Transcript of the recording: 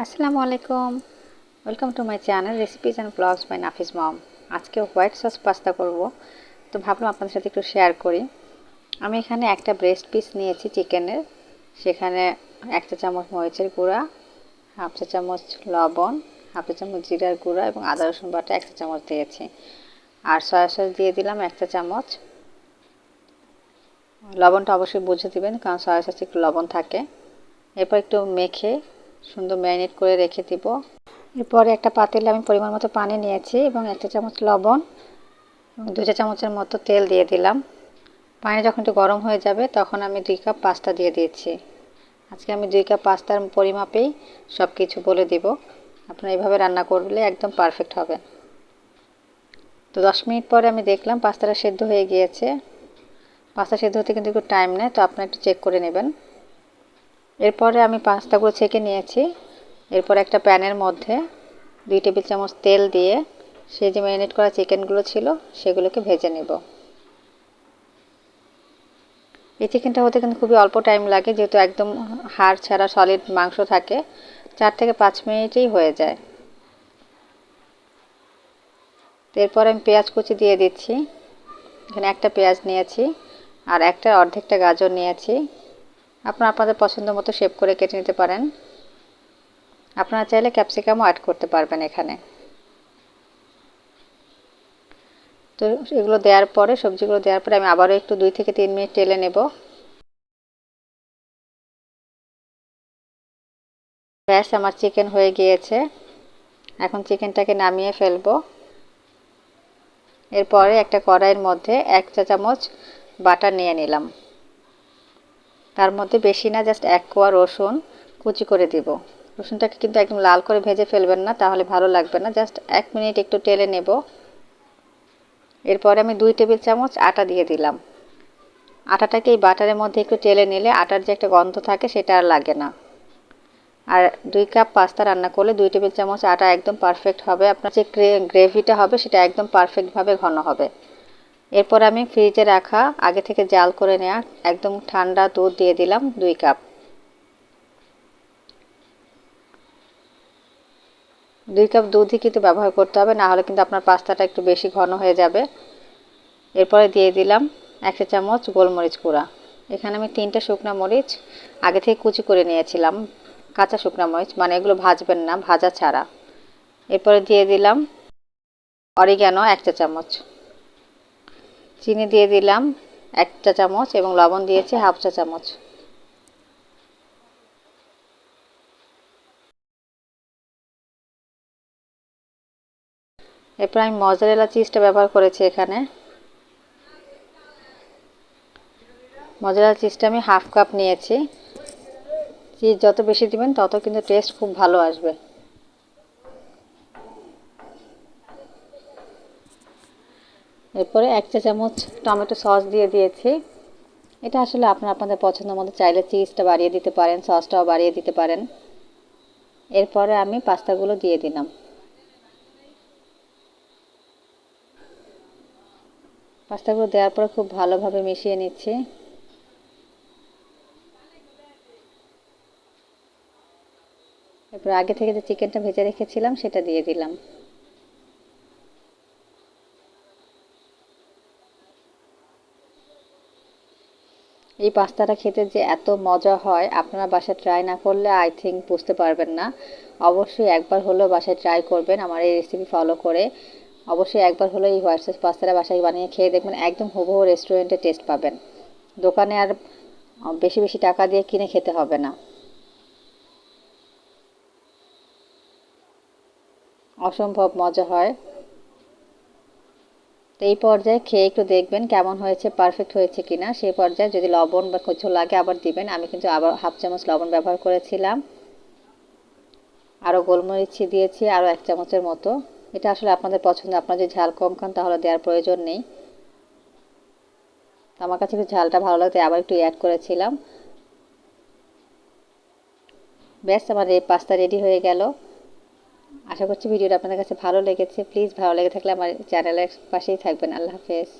আসসালামু আলাইকুম। Welcome to my channel recipes and blogs by Nafis mom. আজকে হোয়াইট সস পাস্তা করব, তো ভাবলাম আপনাদের সাথে একটু শেয়ার করি। আমি এখানে একটা ব্রেস্ট পিস নিয়েছি চিকেনের, সেখানে 1 চা চামচ মরিচের গুঁড়া, 1/2 চা চামচ লবণ, 1/2 চা চামচ জিরার গুঁড়া এবং আদা রসুন বাটা 1 চা চামচ দিয়েছি। আর সয়া সস দিয়ে দিলাম 1 চা চামচ। লবণটা অবশ্যই বুঝে দিবেন, কারণ সয়া সসে একটু লবণ থাকে। এরপর একটু মেখে সুন্দর ম্যারিনেট করে রেখে দিব। এরপরে একটা পাতিলে আমি পরিমাণ মতো পানি নিয়েছি এবং 1 চা চামচ লবণ এবং 2 চা চামচের মতো তেল দিয়ে দিলাম। পানি যখন একটু গরম হয়ে যাবে তখন আমি 2 কাপ পাস্তা দিয়ে দিয়েছি। আজকে আমি 2 কাপ পাস্তার পরিমাপেই সব কিছু বলে দিব। আপনারা এইভাবে রান্না করলে একদম পারফেক্ট হবে। তো 10 মিনিট পরে আমি দেখলাম পাস্তাটা সেদ্ধ হয়ে গিয়েছে। পাস্তা সেদ্ধ হতে কিন্তু একটু টাইম নেয়, তো আপনারা একটু চেক করে নেবেন। এরপরে আমি পাস্তাগুলো ছেঁকে নিয়েছি। এরপর একটা প্যানের মধ্যে 2 টেবিল চামচ তেল দিয়ে সেই যে ম্যারিনেট করা চিকেনগুলো ছিল সেগুলোকে ভেজে নেব। এই চিকেনটা হতে কিন্তু খুবই অল্প টাইম লাগে, যেহেতু একদম হাড় ছাড়া সলিড মাংস থাকে। 4 থেকে 5 মিনিটেই হয়ে যায়। এরপর আমি পেঁয়াজ কুচি দিয়ে দিচ্ছি। এখানে একটা পেঁয়াজ নিয়েছি আর একটা অর্ধেকটা গাজর নিয়েছি। আপনারা আপনাদের পছন্দ মতো শেপ করে কেটে নিতে পারেন। আপনারা চাইলে ক্যাপসিকামও অ্যাড করতে পারবেন এখানে। তো এগুলো দেওয়ার পরে, সবজিগুলো দেওয়ার পরে আমি আবারও একটু 2 থেকে 3 মিনিট টেলে নেব। ব্যাস, আমার চিকেন হয়ে গিয়েছে। এখন চিকেনটাকে নামিয়ে ফেলবো। এরপরে একটা কড়াইয়ের মধ্যে 1 চা চামচ বাটার নিয়ে নিলাম। তার মধ্যে বেশি না, জাস্ট 1 কোয়া রসুন কুচি করে দিব। রসুনটাকে কিন্তু একদম লাল করে ভেজে ফেলবেন না, তাহলে ভালো লাগবে না। জাস্ট 1 মিনিট একটু টেলে নেব। এরপরে আমি 2 টেবিল চামচ আটা দিয়ে দিলাম। আটাটাকে এই বাটারের মধ্যে একটু টেলে নিলে আটার যে একটা গন্ধ থাকে সেটা আর লাগে না। আর 2 কাপ পাস্তা রান্না করলে 2 টেবিল চামচ আটা একদম পারফেক্ট হবে। আপনার যে গ্রেভিটা হবে সেটা একদম পারফেক্টভাবে ঘন হবে। এরপর আমি ফ্রিজে রাখা আগে থেকে জাল করে নেওয়া একদম ঠান্ডা দুধ দিয়ে দিলাম 2 কাপ। 2 কাপ দুধই কিন্তু ব্যবহার করতে হবে, না হলে কিন্তু আপনার পাস্তাটা একটু বেশি ঘন হয়ে যাবে। এরপরে দিয়ে দিলাম 1 চা চামচ গোলমরিচ গুঁড়া। এখানে আমি 3টা শুকনো মরিচ আগে থেকে কুচি করে নিয়েছিলাম, কাঁচা শুকনো মরিচ, মানে এগুলো ভাজবেন না, ভাজা ছাড়া। এরপরে দিয়ে দিলাম অরিগ্যানো 1 চা চামচ, চিনি দিয়ে দিলাম 1 চা চামচ এবং লবণ দিয়েছি 1/2 চা চামচ। এরপর আমি মজারেলা চিজটা ব্যবহার করেছি এখানে। মজারেলা চিজটা আমি 1/2 কাপ নিয়েছি। চিজ যত বেশি দিবেন তত কিন্তু টেস্ট খুব ভালো আসবে। এরপরে 1 চা চামচ টমেটো সস দিয়ে দিয়েছি। এটা আসলে আপনাদের পছন্দ মতো, চাইলে চিজটা বাড়িয়ে দিতে পারেন, সসটাও বাড়িয়ে দিতে পারেন। এরপরে আমি পাস্তাগুলো দিয়ে দিলাম। পাস্তাগুলো দেওয়ার পরে খুব ভালোভাবে মিশিয়ে নিচ্ছি। এরপর আগে থেকে যে চিকেনটা ভেজে রেখেছিলাম সেটা দিয়ে দিলাম। এই পাস্তাটা খেতে যে এত মজা হয়, আপনারা বাসায় ট্রাই না করলে আই থিঙ্ক বুঝতে পারবেন না। অবশ্যই একবার হলেও বাসায় ট্রাই করবেন আমার এই রেসিপি ফলো করে। অবশ্যই একবার হলেও এই হোয়াইট সস পাস্তাটা বাসায় বানিয়ে খেয়ে দেখবেন, একদম হুবহু রেস্টুরেন্টের টেস্ট পাবেন। দোকানে আর বেশি বেশি টাকা দিয়ে কিনে খেতে হবে না। অসম্ভব মজা হয়। তো এই পর্যায়ে খেয়ে একটু দেখবেন কেমন হয়েছে, পারফেক্ট হয়েছে কিনা। সেই পর্যায়ে যদি লবণ বা কিছু লাগে আবার দিবেন। আমি কিন্তু আবার 1/2 চামচ লবণ ব্যবহার করেছিলাম। আরও গোলমরিচ দিয়েছি আরও 1 চামচের মতো। এটা আসলে আপনাদের পছন্দ, আপনারা যদি ঝাল কম খান তাহলে দেওয়ার প্রয়োজন নেই। তো আমার কাছে একটু ঝালটা ভালো লাগে, তাই আবার একটু অ্যাড করেছিলাম। ব্যাস, আমার এই পাস্তা রেডি হয়ে গেল। আশা করছি ভিডিওটা আপনাদের কাছে ভালো লেগেছে। প্লিজ ভালো লেগে থাকলে আমার চ্যানেলের পাশেই থাকবেন। আল্লাহ হাফেজ।